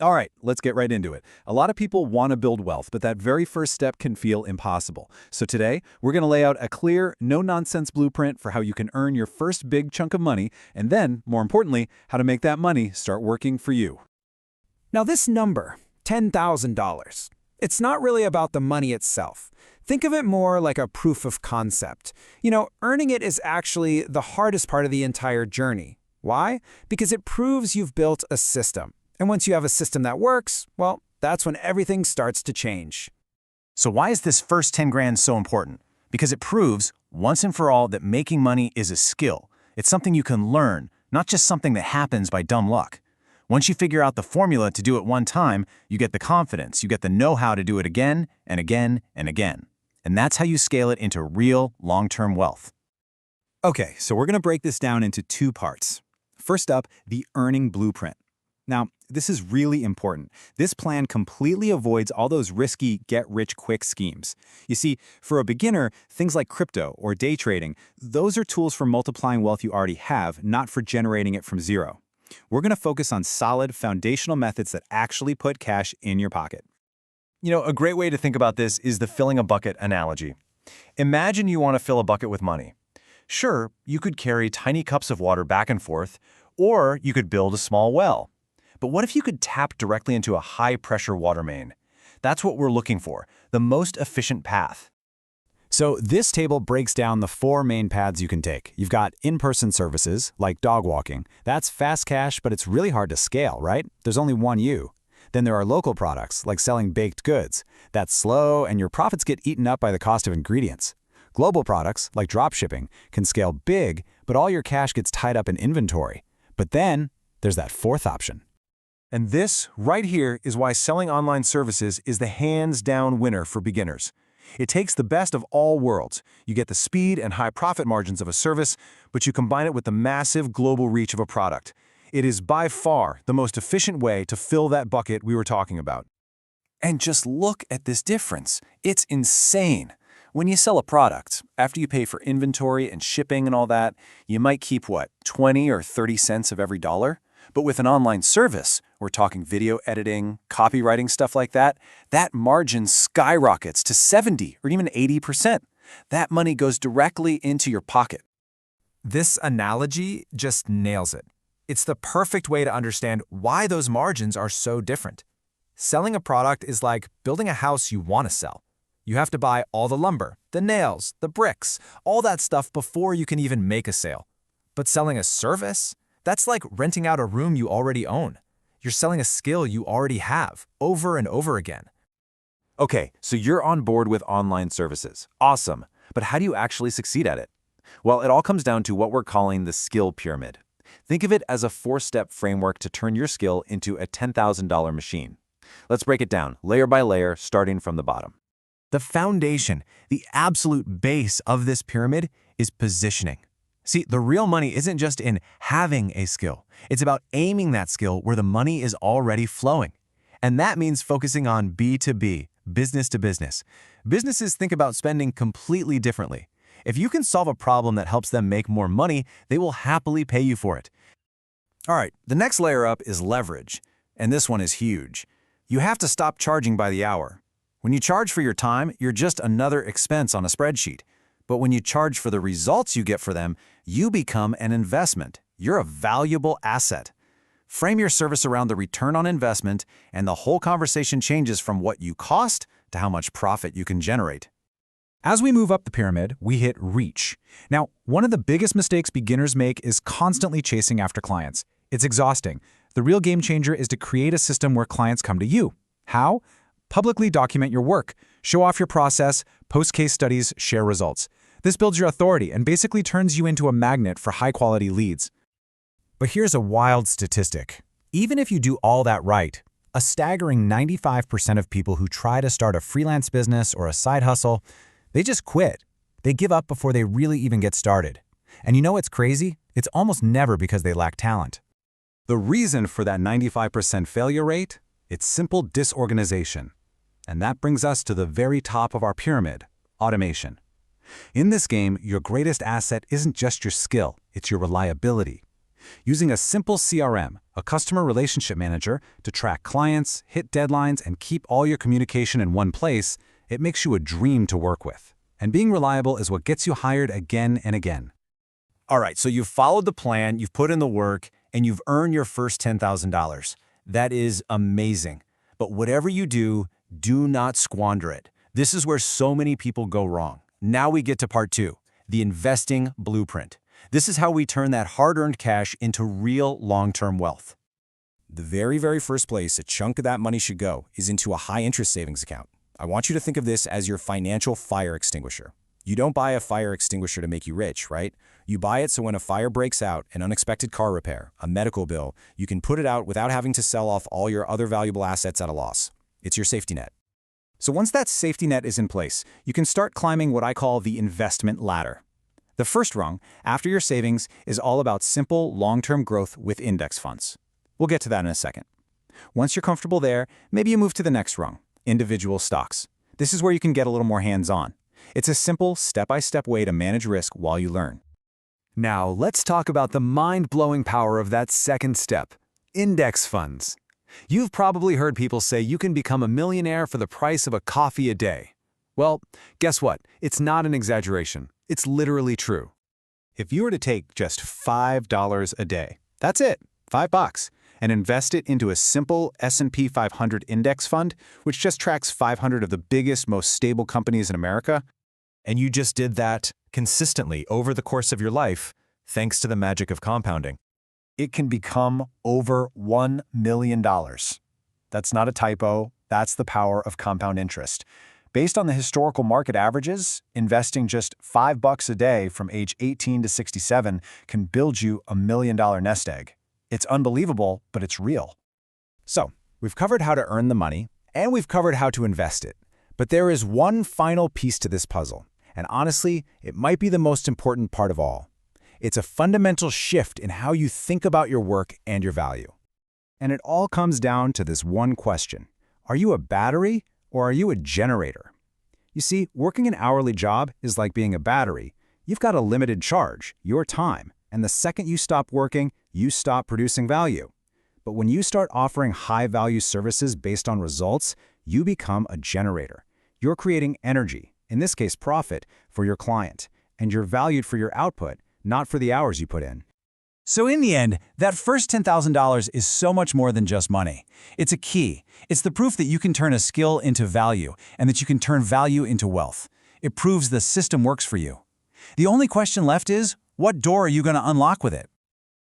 All right, let's get right into it. A lot of people want to build wealth, but that very first step can feel impossible. So today, we're going to lay out a clear, no-nonsense blueprint for how you can earn your first big chunk of money, and then, more importantly, how to make that money start working for you. Now this number, $10,000, it's not really about the money itself. Think of it more like a proof of concept. Earning it is actually the hardest part of the entire journey. Why? Because it proves you've built a system. And once you have a system that works, well, that's when everything starts to change. So why is this first 10 grand so important? Because it proves, once and for all, that making money is a skill. It's something you can learn, not just something that happens by dumb luck. Once you figure out the formula to do it one time, you get the confidence, you get the know-how to do it again and again and again. And that's how you scale it into real, long-term wealth. Okay, so we're going to break this down into two parts. First up, the earning blueprint. Now, this is really important. This plan completely avoids all those risky get-rich-quick schemes. You see, for a beginner, things like crypto or day trading, those are tools for multiplying wealth you already have, not for generating it from zero. We're going to focus on solid, foundational methods that actually put cash in your pocket. A great way to think about this is the filling a bucket analogy. Imagine you want to fill a bucket with money. Sure, you could carry tiny cups of water back and forth, or you could build a small well. But what if you could tap directly into a high-pressure water main? That's what we're looking for, the most efficient path. So this table breaks down the four main paths you can take. You've got in-person services, like dog walking. That's fast cash, but it's really hard to scale, right? There's only one you. Then there are local products, like selling baked goods. That's slow, and your profits get eaten up by the cost of ingredients. Global products, like dropshipping, can scale big, but all your cash gets tied up in inventory. But then, there's that fourth option. And this, right here, is why selling online services is the hands-down winner for beginners. It takes the best of all worlds. You get the speed and high profit margins of a service, but you combine it with the massive global reach of a product. It is by far the most efficient way to fill that bucket we were talking about. And just look at this difference. It's insane. When you sell a product, after you pay for inventory and shipping and all that, you might keep, 20 or 30 cents of every dollar? But with an online service, we're talking video editing, copywriting, stuff like that, that margin skyrockets to 70 or even 80%. That money goes directly into your pocket. This analogy just nails it. It's the perfect way to understand why those margins are so different. Selling a product is like building a house you want to sell. You have to buy all the lumber, the nails, the bricks, all that stuff before you can even make a sale. But selling a service? That's like renting out a room you already own. You're selling a skill you already have, over and over again. Okay, so you're on board with online services. Awesome. But how do you actually succeed at it? Well, it all comes down to what we're calling the skill pyramid. Think of it as a four-step framework to turn your skill into a $10,000 machine. Let's break it down, layer by layer, starting from the bottom. The foundation, the absolute base of this pyramid is positioning. See, the real money isn't just in having a skill. It's about aiming that skill where the money is already flowing. And that means focusing on B2B, business to business. Businesses think about spending completely differently. If you can solve a problem that helps them make more money, they will happily pay you for it. All right, the next layer up is leverage. And this one is huge. You have to stop charging by the hour. When you charge for your time, you're just another expense on a spreadsheet. But when you charge for the results you get for them, you become an investment. You're a valuable asset. Frame your service around the return on investment, and the whole conversation changes from what you cost to how much profit you can generate. As we move up the pyramid, we hit reach. Now, one of the biggest mistakes beginners make is constantly chasing after clients. It's exhausting. The real game changer is to create a system where clients come to you. How? Publicly document your work. Show off your process, post case studies, share results. This builds your authority and basically turns you into a magnet for high-quality leads. But here's a wild statistic. Even if you do all that right, a staggering 95% of people who try to start a freelance business or a side hustle, they just quit. They give up before they really even get started. And you know what's crazy? It's almost never because they lack talent. The reason for that 95% failure rate? It's simple disorganization. And that brings us to the very top of our pyramid, automation. In this game, your greatest asset isn't just your skill, it's your reliability. Using a simple CRM, a customer relationship manager, to track clients, hit deadlines, and keep all your communication in one place, it makes you a dream to work with. And being reliable is what gets you hired again and again. All right, so you've followed the plan, you've put in the work, and you've earned your first $10,000. That is amazing. But whatever you do not squander it. This is where so many people go wrong. Now we get to part 2, the investing blueprint. This is how we turn that hard-earned cash into real long-term wealth. The very first place a chunk of that money should go is into a high-interest savings account. I want you to think of this as your financial fire extinguisher. You don't buy a fire extinguisher to make you rich, right? You buy it so when a fire breaks out, an unexpected car repair, a medical bill, you can put it out without having to sell off all your other valuable assets at a loss. It's your safety net. So once that safety net is in place, you can start climbing what I call the investment ladder. The first rung, after your savings, is all about simple, long-term growth with index funds. We'll get to that in a second. Once you're comfortable there, maybe you move to the next rung, individual stocks. This is where you can get a little more hands-on. It's a simple, step-by-step way to manage risk while you learn. Now, let's talk about the mind-blowing power of that second step, index funds. You've probably heard people say you can become a millionaire for the price of a coffee a day. Well, guess what? It's not an exaggeration. It's literally true. If you were to take just $5 a day, that's it, $5, and invest it into a simple S&P 500 index fund, which just tracks 500 of the biggest, most stable companies in America, And you just did that consistently over the course of your life, thanks to the magic of compounding. it can become over $1 million. That's not a typo. That's the power of compound interest. Based on the historical market averages, investing just $5 a day from age 18 to 67 can build you $1 million nest egg. It's unbelievable, but it's real. So, we've covered how to earn the money, and we've covered how to invest it. But there is one final piece to this puzzle, and honestly, it might be the most important part of all. It's a fundamental shift in how you think about your work and your value. And it all comes down to this one question. Are you a battery or are you a generator? You see, working an hourly job is like being a battery. You've got a limited charge, your time, and the second you stop working, you stop producing value. But when you start offering high-value services based on results, you become a generator. You're creating energy, in this case profit, for your client, and you're valued for your output, not for the hours you put in. So in the end, that first $10,000 is so much more than just money. It's a key. It's the proof that you can turn a skill into value, and that you can turn value into wealth. It proves the system works for you. The only question left is, what door are you going to unlock with it?